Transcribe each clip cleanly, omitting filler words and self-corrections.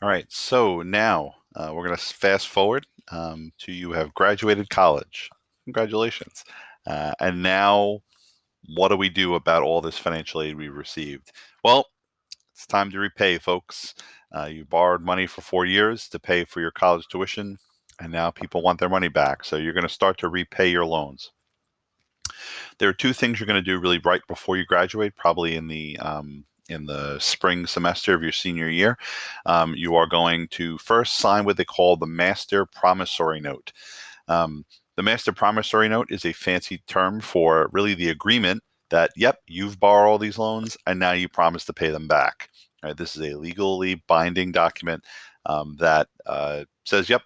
All right, so now we're going to fast forward to you have graduated college. Congratulations. And now, what do we do about all this financial aid we received? Well, it's time to repay, folks. You borrowed money for 4 years to pay for your college tuition, and now people want their money back. So you're going to start to repay your loans. There are two things you're going to do really right before you graduate, probably in the spring semester of your senior year. You are going to first sign what they call the Master Promissory Note. The Master Promissory Note is a fancy term for really the agreement that, yep, you've borrowed all these loans and now you promise to pay them back. All right, this is a legally binding document that says, yep,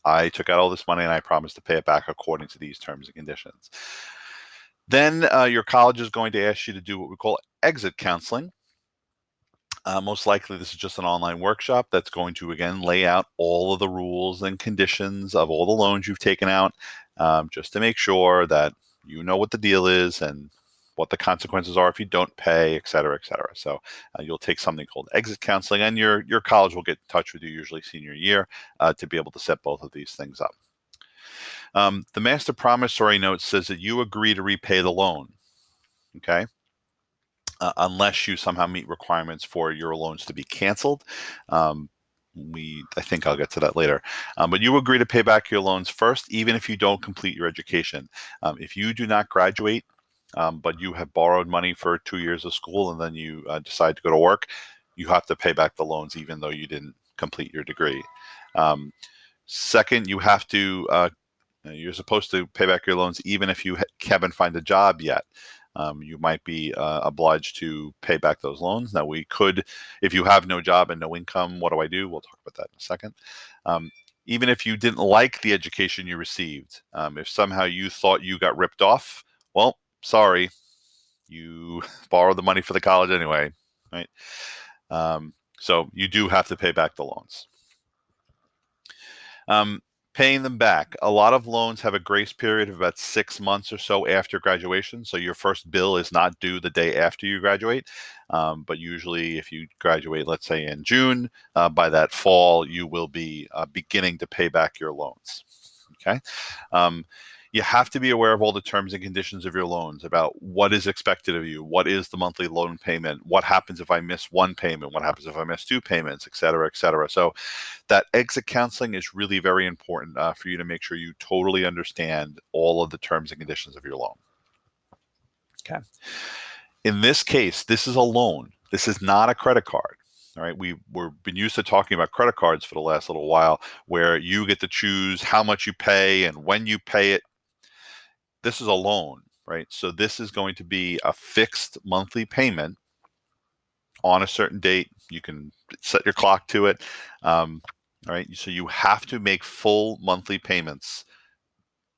I took out all this money and I promise to pay it back according to these terms and conditions. Then your college is going to ask you to do what we call exit counseling. Most likely, this is just an online workshop that's going to, again, lay out all of the rules and conditions of all the loans you've taken out, just to make sure that you know what the deal is and what the consequences are if you don't pay, et cetera, et cetera. So you'll take something called exit counseling, and your college will get in touch with you, usually senior year, to be able to set both of these things up. The master promissory note says that you agree to repay the loan, okay? Unless you somehow meet requirements for your loans to be canceled. I think I'll get to that later. But you agree to pay back your loans first, even if you don't complete your education. If you do not graduate, but you have borrowed money for 2 years of school and then you decide to go to work, you have to pay back the loans even though you didn't complete your degree. Second, you're supposed to pay back your loans even if you haven't found a job yet. You might be obliged to pay back those loans. Now, if you have no job and no income, what do I do? We'll talk about that in a second. Even if you didn't like the education you received, if somehow you thought you got ripped off, well, sorry, you borrowed the money for the college anyway, right? So you do have to pay back the loans. Paying them back. A lot of loans have a grace period of about 6 months or so after graduation. So your first bill is not due the day after you graduate. But usually if you graduate, let's say in June, by that fall, you will be beginning to pay back your loans. Okay. You have to be aware of all the terms and conditions of your loans, about what is expected of you, what is the monthly loan payment, what happens if I miss one payment, what happens if I miss two payments, et cetera, et cetera. So that exit counseling is really very important for you to make sure you totally understand all of the terms and conditions of your loan. Okay. In this case, this is a loan. This is not a credit card. All right, we've been used to talking about credit cards for the last little while, where you get to choose how much you pay and when you pay it. This is a loan, right? So this is going to be a fixed monthly payment on a certain date. You can set your clock to it. Right? So you have to make full monthly payments,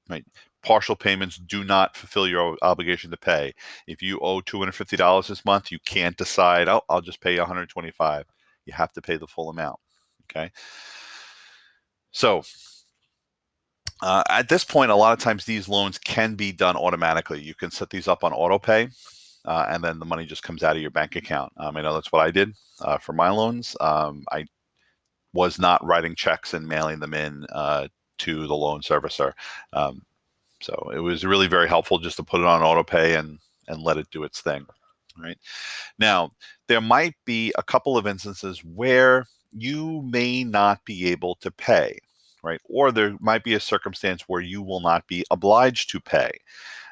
right? Partial payments do not fulfill your obligation to pay. If you owe $250 this month, you can't decide, oh, I'll just pay $125. You have to pay the full amount. Okay. So at this point, a lot of times these loans can be done automatically. You can set these up on auto pay, and then the money just comes out of your bank account. I know that's what I did for my loans. I was not writing checks and mailing them in to the loan servicer. So it was really very helpful just to put it on auto pay and let it do its thing. Right now, there might be a couple of instances where you may not be able to pay, right? Or there might be a circumstance where you will not be obliged to pay.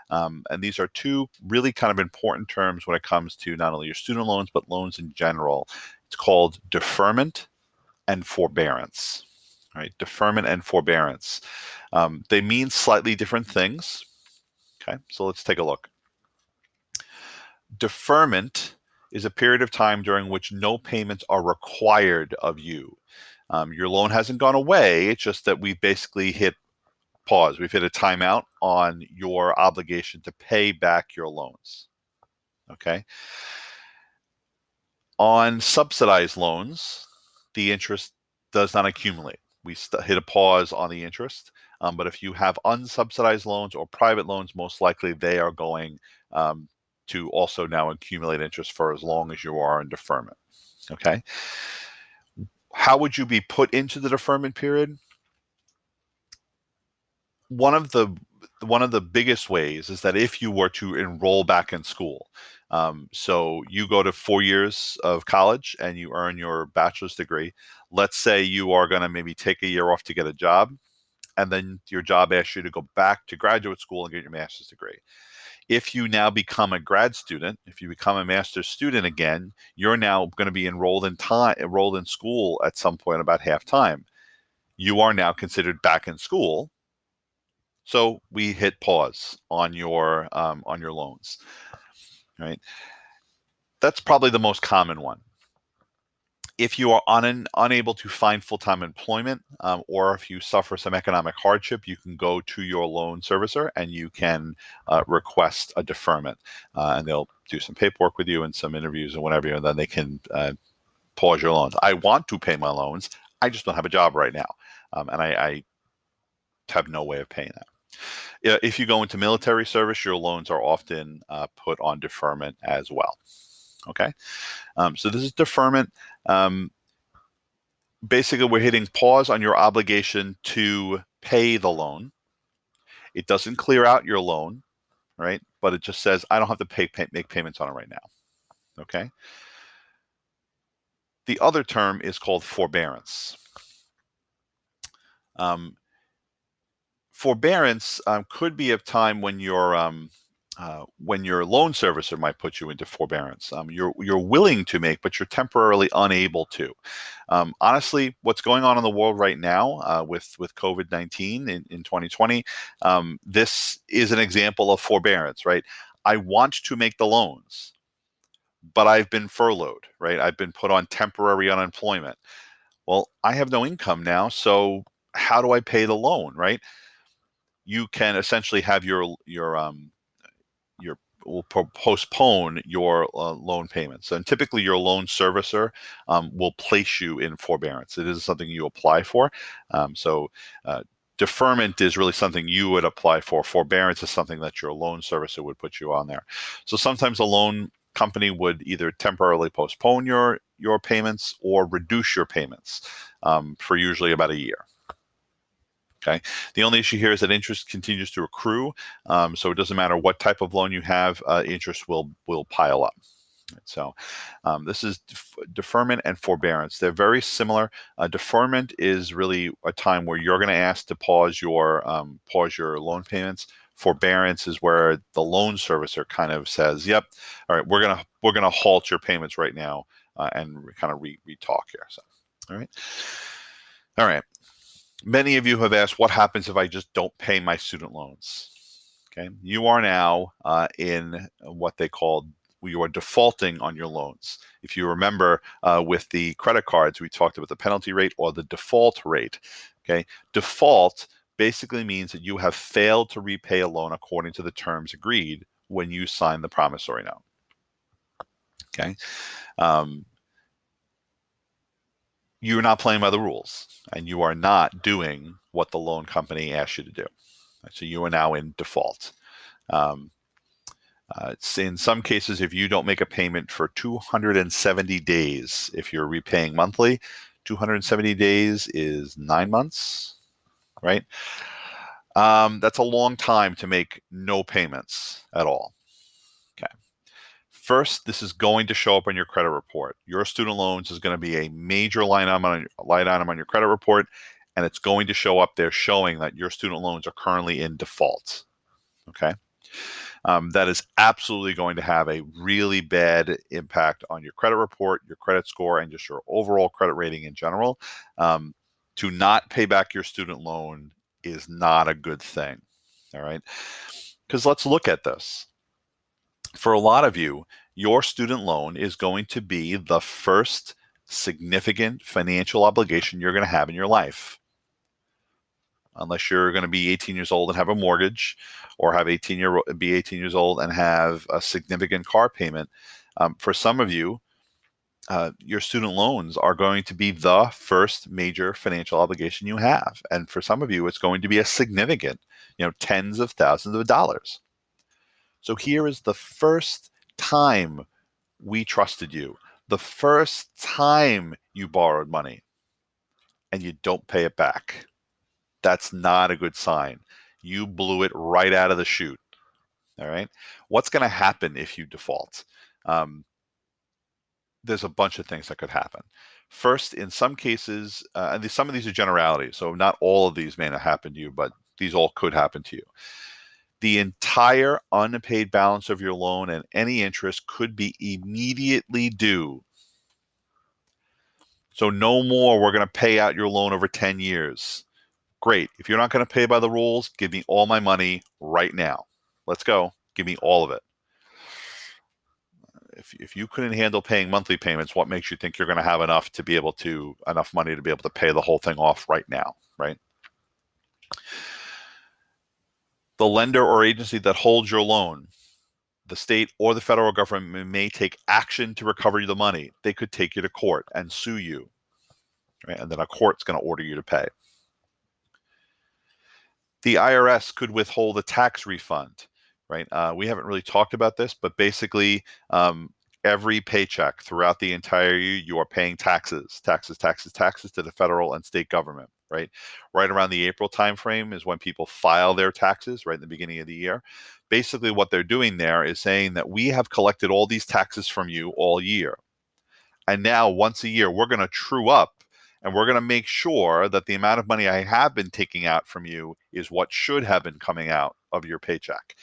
And these are two really kind of important terms when it comes to not only your student loans, but loans in general. It's called deferment and forbearance. Right? Deferment and forbearance. They mean slightly different things. Okay, so let's take a look. Deferment is a period of time during which no payments are required of you. Your loan hasn't gone away. It's just that we've basically hit pause. We've hit a timeout on your obligation to pay back your loans. Okay. On subsidized loans, the interest does not accumulate. We hit a pause on the interest. But if you have unsubsidized loans or private loans, most likely they are going to also now accumulate interest for as long as you are in deferment. Okay. How would you be put into the deferment period? One of the biggest ways is that if you were to enroll back in school, so you go to 4 years of college and you earn your bachelor's degree. Let's say you are going to maybe take a year off to get a job, and then your job asks you to go back to graduate school and get your master's degree. If you now become a grad student, if you become a master's student again, you're now going to be enrolled in school at some point about half time. You are now considered back in school, so we hit pause on your loans, right? That's probably the most common one. If you are unable to find full-time employment, or if you suffer some economic hardship, you can go to your loan servicer and you can request a deferment, and they'll do some paperwork with you and some interviews and whatever, and then they can pause your loans. I want to pay my loans. I just don't have a job right now, and I have no way of paying that. If you go into military service, your loans are often put on deferment as well. Okay, so this is deferment. Basically, we're hitting pause on your obligation to pay the loan. It doesn't clear out your loan, right? But it just says, I don't have to make payments on it right now. Okay. The other term is called forbearance. Forbearance could be a time when your loan servicer might put you into forbearance. You're willing to make, but you're temporarily unable to. Honestly, what's going on in the world right now with COVID-19 in 2020, this is an example of forbearance, right? I want to make the loans, but I've been furloughed, right? I've been put on temporary unemployment. Well, I have no income now, so how do I pay the loan, right? You can essentially have will postpone your loan payments. And typically your loan servicer will place you in forbearance. It is something you apply for. So deferment is really something you would apply for. Forbearance is something that your loan servicer would put you on there. So sometimes a loan company would either temporarily postpone your payments or reduce your payments for usually about a year. Okay. The only issue here is that interest continues to accrue, so it doesn't matter what type of loan you have, interest will pile up. So this is deferment and forbearance. They're very similar. Deferment is really a time where you're going to ask to pause your loan payments. Forbearance is where the loan servicer kind of says, "Yep, all right, we're gonna halt your payments right now and kind of re-talk here." So, all right. Many of you have asked, what happens if I just don't pay my student loans? Okay, you are now in what they call, you are defaulting on your loans. If you remember with the credit cards, we talked about the penalty rate or the default rate. Okay, default basically means that you have failed to repay a loan according to the terms agreed when you signed the promissory note. Okay. You're not playing by the rules and you are not doing what the loan company asked you to do. So you are now in default. In some cases, if you don't make a payment for 270 days, if you're repaying monthly, 270 days is 9 months, right? That's a long time to make no payments at all. Okay. First, this is going to show up on your credit report. Your student loans is going to be a major line item on your credit report, and it's going to show up there showing that your student loans are currently in default. Okay. That is absolutely going to have a really bad impact on your credit report, your credit score, and just your overall credit rating in general. To not pay back your student loan is not a good thing. All right. Because let's look at this. For a lot of you, your student loan is going to be the first significant financial obligation you're going to have in your life. Unless you're going to be 18 years old and have a mortgage, or be 18 years old and have a significant car payment. For some of you, your student loans are going to be the first major financial obligation you have. And for some of you, it's going to be a significant, tens of thousands of dollars. So here is the first time we trusted you, the first time you borrowed money. and you don't pay it back. That's not a good sign. You blew it right out of the chute. All right. What's going to happen if you default? There's a bunch of things that could happen. First, in some cases, and some of these are generalities, so not all of these may not happen to you, but these all could happen to you. The entire unpaid balance of your loan and any interest could be immediately due. So no more, we're going to pay out your loan over 10 years. Great. If you're not going to pay by the rules, give me all my money right now. Let's go. Give me all of it. If you couldn't handle paying monthly payments, what makes you think you're going to have enough money to be able to pay the whole thing off right now, right? The lender or agency that holds your loan, the state or the federal government, may take action to recover the money. They could take you to court and sue you, right? And then a court's going to order you to pay. The IRS could withhold a tax refund, right? We haven't really talked about this, but basically every paycheck throughout the entire year, you are paying taxes to the federal and state government, right? Right around the April timeframe is when people file their taxes, right in the beginning of the year. Basically, what they're doing there is saying that we have collected all these taxes from you all year. And now once a year, we're going to true up and we're going to make sure that the amount of money I have been taking out from you is what should have been coming out of your paycheck.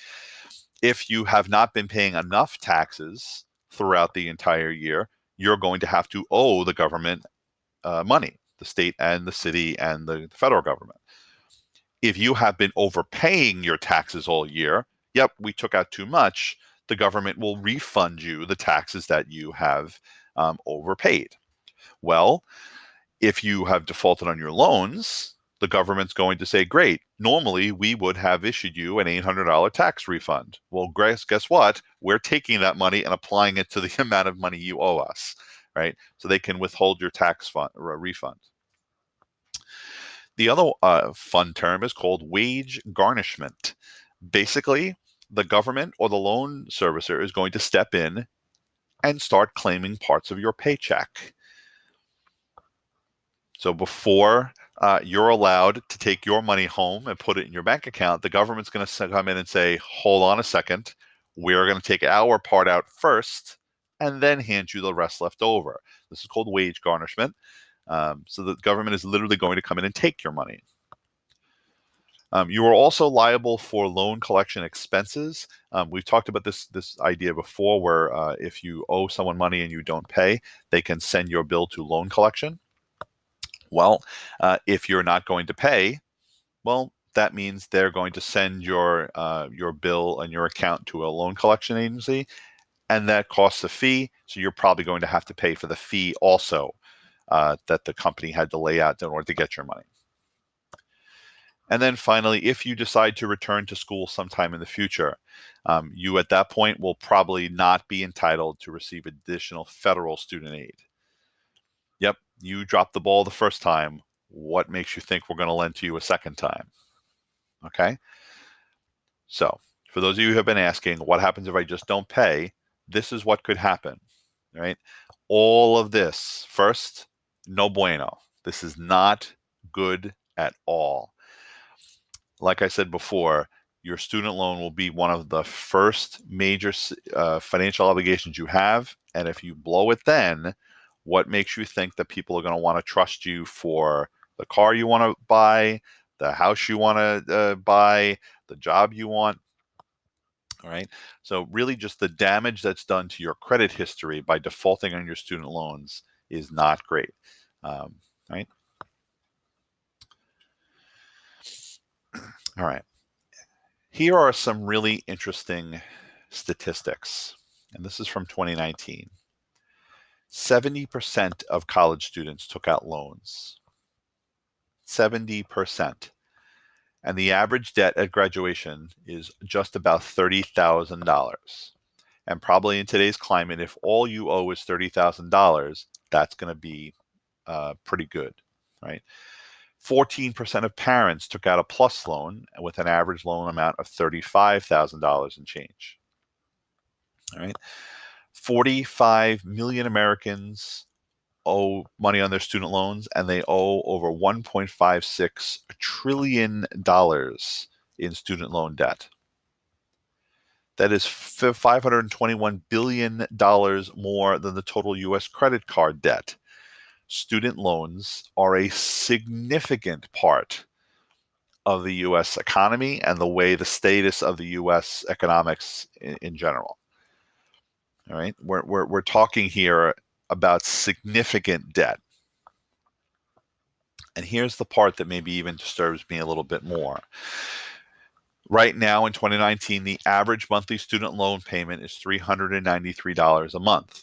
If you have not been paying enough taxes throughout the entire year, you're going to have to owe the government money, the state and the city and the federal government. If you have been overpaying your taxes all year, yep, we took out too much, the government will refund you the taxes that you have overpaid. Well, if you have defaulted on your loans, the government's going to say, great, normally we would have issued you an $800 tax refund. Well, guess what? We're taking that money and applying it to the amount of money you owe us, right? So they can withhold your tax refund. The other fun term is called wage garnishment. Basically, the government or the loan servicer is going to step in and start claiming parts of your paycheck. So before you're allowed to take your money home and put it in your bank account, the government's going to come in and say, hold on a second, we're going to take our part out first and then hand you the rest left over. This is called wage garnishment. So the government is literally going to come in and take your money. You are also liable for loan collection expenses. We've talked about this idea before where if you owe someone money and you don't pay, they can send your bill to loan collection. Well, if you're not going to pay, well, that means they're going to send your bill and your account to a loan collection agency, and that costs a fee. So you're probably going to have to pay for the fee also that the company had to lay out in order to get your money. And then finally, if you decide to return to school sometime in the future, you at that point will probably not be entitled to receive additional federal student aid. Yep, you dropped the ball the first time. What makes you think we're going to lend to you a second time? Okay. So for those of you who have been asking, what happens if I just don't pay? This is what could happen, right? All of this, first, no bueno. This is not good at all. Like I said before, your student loan will be one of the first major financial obligations you have. And if you blow it then, what makes you think that people are going to want to trust you for the car you want to buy, the house you want to buy, the job you want? All right. So really just the damage that's done to your credit history by defaulting on your student loans is not great. Right. All right. Here are some really interesting statistics, and this is from 2019. 70% of college students took out loans. 70%. And the average debt at graduation is just about $30,000. And probably in today's climate, if all you owe is $30,000, that's going to be pretty good, right? 14% of parents took out a PLUS loan with an average loan amount of $35,000 and change. All right. 45 million Americans owe money on their student loans, and they owe over $1.56 trillion in student loan debt. That is $521 billion more than the total U.S. credit card debt. Student loans are a significant part of the U.S. economy and the way the status of the U.S. economics in general. All right, we're talking here about significant debt. And here's the part that maybe even disturbs me a little bit more. Right now in 2019, the average monthly student loan payment is $393 a month.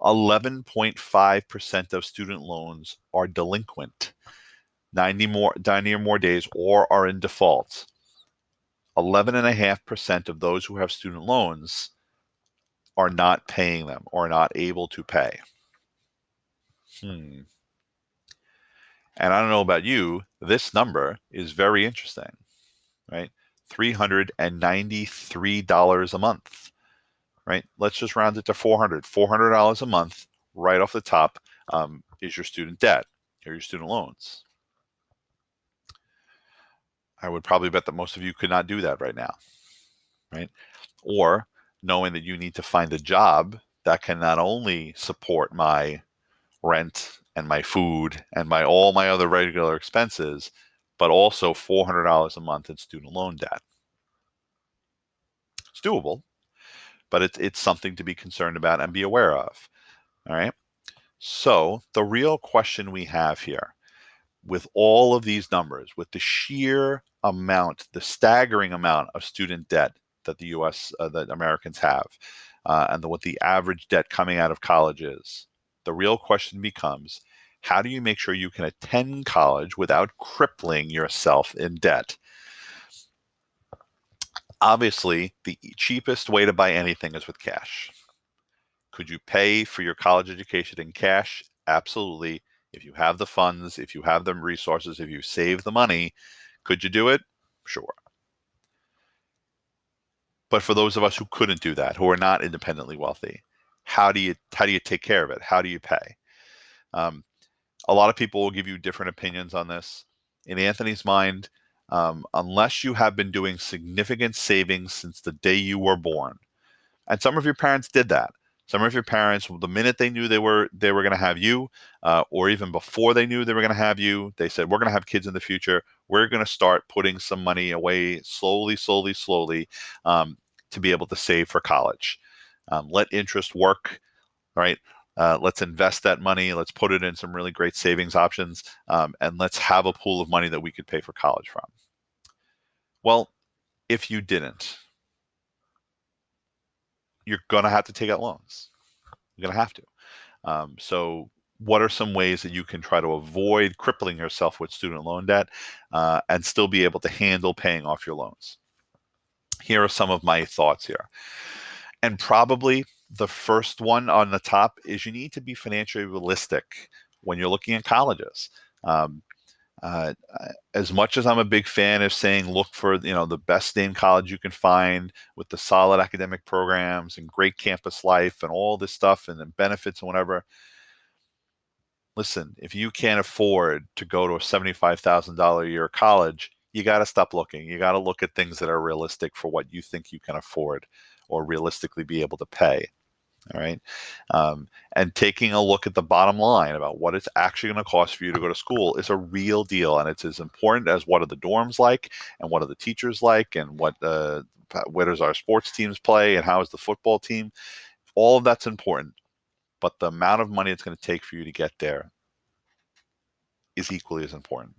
11.5% of student loans are delinquent, 90 or more days, or are in default. 11.5% of those who have student loans are not paying them or not able to pay. And I don't know about you, this number is very interesting, right? $393 a month, right? Let's just round it to $400 a month right off the top is your student debt or your student loans. I would probably bet that most of you could not do that right now, right? Or knowing that you need to find a job that can not only support my rent and my food and all my other regular expenses, but also $400 a month in student loan debt. It's doable, but it's something to be concerned about and be aware of. All right. So the real question we have here, with all of these numbers, with the sheer amount, the staggering amount of student debt that the U.S. That Americans have, and what the average debt coming out of college is, the real question becomes, how do you make sure you can attend college without crippling yourself in debt? Obviously, the cheapest way to buy anything is with cash. Could you pay for your college education in cash? Absolutely. If you have the funds, if you have the resources, if you save the money, could you do it? Sure. But for those of us who couldn't do that, who are not independently wealthy, how do you take care of it? How do you pay? A lot of people will give you different opinions on this. In Anthony's mind, unless you have been doing significant savings since the day you were born, and some of your parents did that. Some of your parents, the minute they knew they were going to have you, or even before they knew they were going to have you, they said, "We're going to have kids in the future. We're going to start putting some money away slowly, to be able to save for college. Let interest work, right? Let's invest that money. Let's put it in some really great savings options, and let's have a pool of money that we could pay for college from." Well, if you didn't, you're going to have to take out loans. You're going to have to. So what are some ways that you can try to avoid crippling yourself with student loan debt and still be able to handle paying off your loans? Here are some of my thoughts here. And probably the first one on the top is you need to be financially realistic when you're looking at colleges. As much as I'm a big fan of saying look for the best named college you can find with the solid academic programs and great campus life and all this stuff and the benefits and whatever, listen, if you can't afford to go to a $75,000 a year college, you got to stop looking. You got to look at things that are realistic for what you think you can afford or realistically be able to pay. All right. And taking a look at the bottom line about what it's actually going to cost for you to go to school is a real deal. And it's as important as what are the dorms like and what are the teachers like and where does our sports teams play and how is the football team. All of that's important. But the amount of money it's going to take for you to get there is equally as important.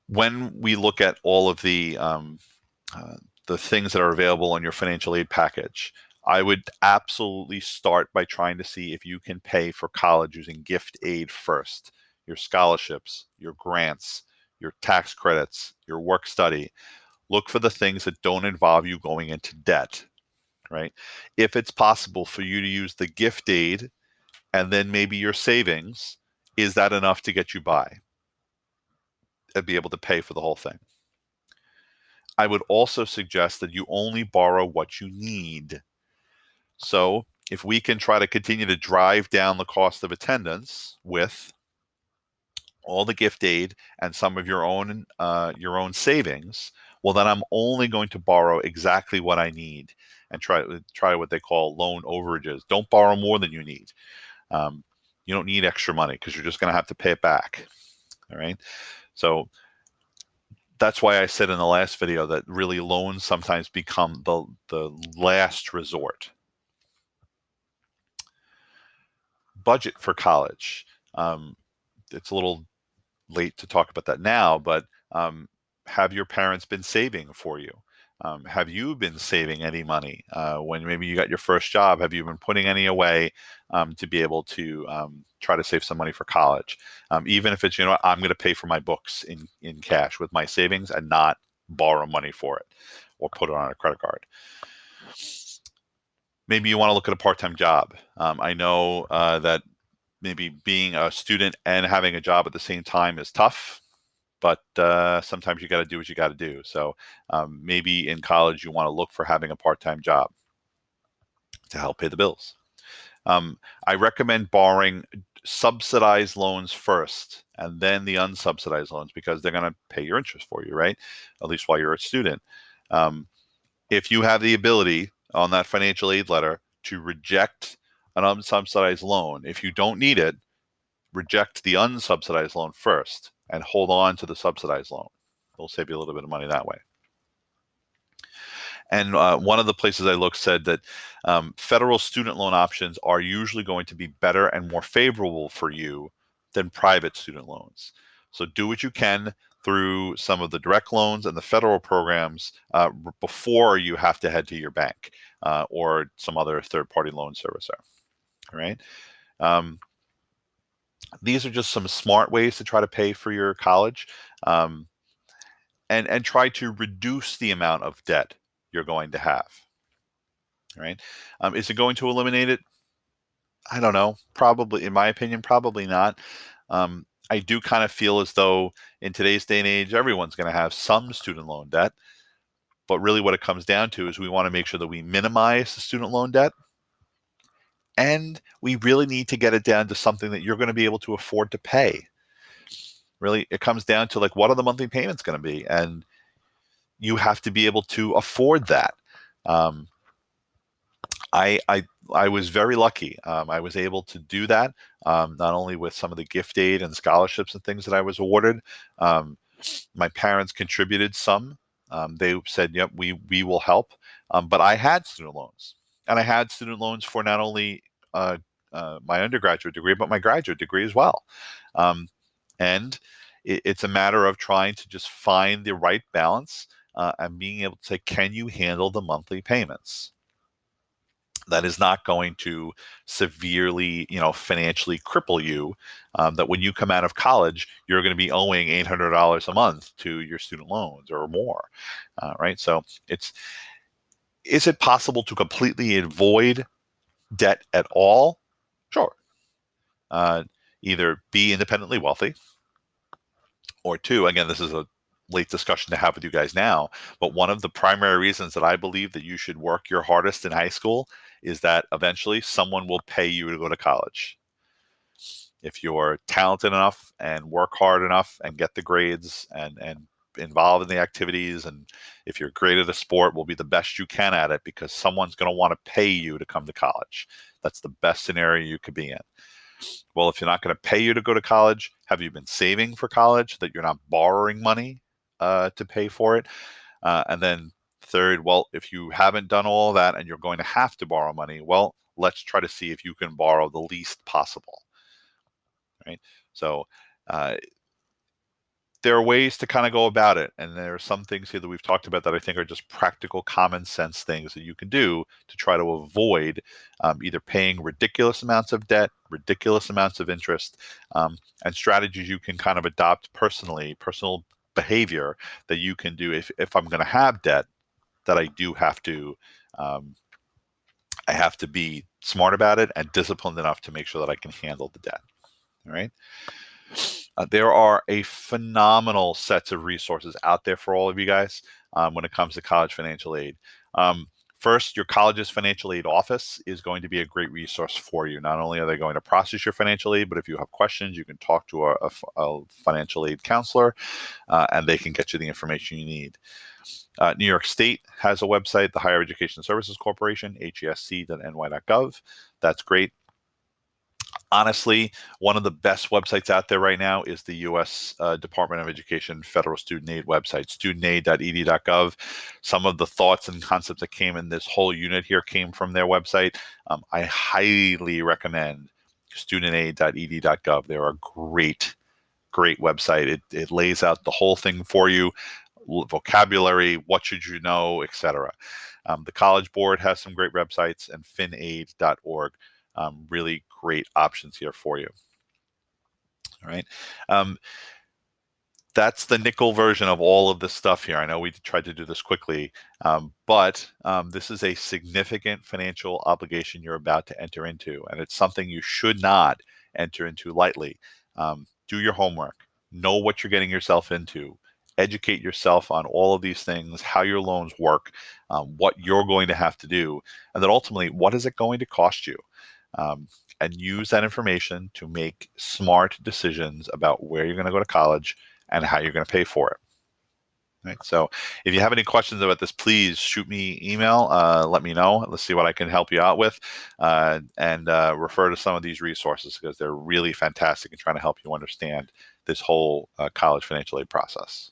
When we look at all of the things that are available on your financial aid package, I would absolutely start by trying to see if you can pay for college using gift aid first. Your scholarships, your grants, your tax credits, your work study. Look for the things that don't involve you going into debt, right? If it's possible for you to use the gift aid and then maybe your savings, is that enough to get you by and be able to pay for the whole thing? I would also suggest that you only borrow what you need. So if we can try to continue to drive down the cost of attendance with all the gift aid and some of your own savings, well, then I'm only going to borrow exactly what I need and try what they call loan overages. Don't borrow more than you need. Um, you don't need extra money because you're just going to have to pay it back. All right. So that's why I said in the last video that really loans sometimes become the last resort. Budget for college. It's a little late to talk about that now, but have your parents been saving for you? Have you been saving any money when maybe you got your first job? Have you been putting any away to be able to try to save some money for college? Even if it's, I'm going to pay for my books in cash with my savings and not borrow money for it or put it on a credit card. Maybe you want to look at a part-time job. I know that maybe being a student and having a job at the same time is tough, but sometimes you got to do what you got to do. So maybe in college you want to look for having a part-time job to help pay the bills. I recommend borrowing subsidized loans first and then the unsubsidized loans because they're going to pay your interest for you, right? At least while you're a student. If you have the ability on that financial aid letter to reject an unsubsidized loan, if you don't need it, reject the unsubsidized loan first and hold on to the subsidized loan. It'll save you a little bit of money that way. And one of the places I looked said that federal student loan options are usually going to be better and more favorable for you than private student loans. So do what you can through some of the direct loans and the federal programs before you have to head to your bank or some other third-party loan servicer. All right. These are just some smart ways to try to pay for your college and try to reduce the amount of debt you're going to have. Right? Is it going to eliminate it? I don't know. Probably, in my opinion, probably not. I do kind of feel as though in today's day and age, everyone's going to have some student loan debt. But really what it comes down to is we want to make sure that we minimize the student loan debt. And we really need to get it down to something that you're going to be able to afford to pay. Really, it comes down to like, what are the monthly payments going to be? And you have to be able to afford that. I was very lucky. I was able to do that, not only with some of the gift aid and scholarships and things that I was awarded. My parents contributed some. They said, "Yep, we will help." But I had student loans, and I had student loans for not only my undergraduate degree, but my graduate degree as well. And it's a matter of trying to just find the right balance and being able to say, can you handle the monthly payments? That is not going to severely, financially cripple you. That when you come out of college, you're going to be owing $800 a month to your student loans or more, right? So is it possible to completely avoid debt at all? Sure. Either be independently wealthy, or two, again, this is a late discussion to have with you guys now, but one of the primary reasons that I believe that you should work your hardest in high school is that eventually someone will pay you to go to college. If you're talented enough and work hard enough and get the grades and involved in the activities, and if you're great at a sport, will be the best you can at it because someone's going to want to pay you to come to college. That's the best scenario you could be in. Well, if you're not going to pay you to go to college, have you been saving for college so that you're not borrowing money to pay for it? And then third, well, if you haven't done all that and you're going to have to borrow money, well, let's try to see if you can borrow the least possible. Right? So there are ways to kind of go about it. And there are some things here that we've talked about that I think are just practical, common sense things that you can do to try to avoid either paying ridiculous amounts of debt, ridiculous amounts of interest, and strategies you can kind of adopt personally, personal behavior that you can do if I'm going to have debt, that I do have to, I have to be smart about it and disciplined enough to make sure that I can handle the debt. All right. There are a phenomenal sets of resources out there for all of you guys when it comes to college financial aid. First, your college's financial aid office is going to be a great resource for you. Not only are they going to process your financial aid, but if you have questions, you can talk to a financial aid counselor, and they can get you the information you need. New York State has a website, the Higher Education Services Corporation, hesc.ny.gov. That's great. Honestly, one of the best websites out there right now is the U.S. Department of Education Federal Student Aid website, studentaid.ed.gov. Some of the thoughts and concepts that came in this whole unit here came from their website. I highly recommend studentaid.ed.gov. They're a great website. It lays out the whole thing for you, vocabulary, what should you know, etc. The College Board has some great websites, and finaid.org. Really great options here for you. All right. That's the nickel version of all of this stuff here. I know we tried to do this quickly, but this is a significant financial obligation you're about to enter into, and it's something you should not enter into lightly. Do your homework. Know what you're getting yourself into. Educate yourself on all of these things, how your loans work, what you're going to have to do, and then ultimately, what is it going to cost you? And use that information to make smart decisions about where you're going to go to college and how you're going to pay for it. Right. So if you have any questions about this, please shoot me email. Let me know. Let's see what I can help you out with, and refer to some of these resources because they're really fantastic in trying to help you understand this whole college financial aid process.